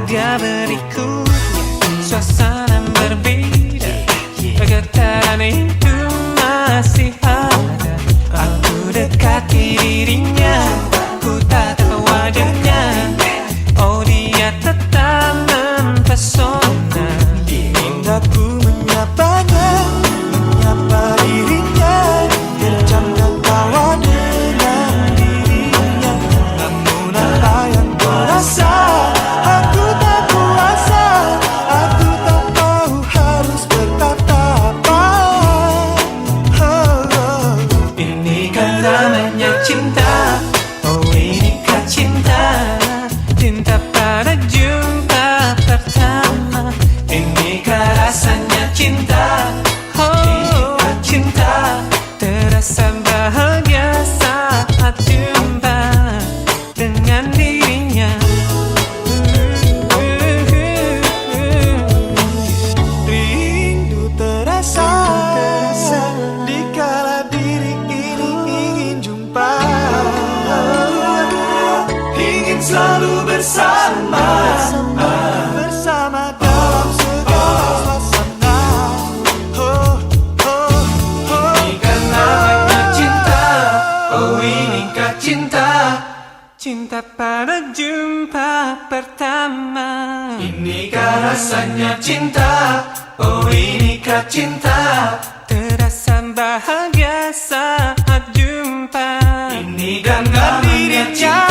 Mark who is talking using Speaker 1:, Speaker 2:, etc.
Speaker 1: dia berikutnya, suasana berbeda, getaran itu masih ada. Aku dekati dirinya, ku tatap wajahnya, oh dia tetap mempesona.
Speaker 2: Ingin aku menyapanya, menyapa dirinya, bercanda tawa dengan dirinya. Namun apa yang kau rasa, aku tak kuasa, aku tak tahu harus berkata apa.
Speaker 1: Ini kan namanya cinta, oh inikah cinta, cinta pada jumpa pertama. Inikah rasanya cinta, oh cinta, terasa bahagia saat jumpa dengan dirinya.
Speaker 2: Rindu terasa dikala diri ini ingin jumpa, ingin selalu bersama, bersama dalam segala suasana.
Speaker 1: Ini kan namanya cinta, oh inikah cinta, cinta pada jumpa pertama.
Speaker 2: Inikah rasanya cinta, oh inikah cinta,
Speaker 1: Terasa bahagia saat jumpa.
Speaker 2: ini kan namanya cinta.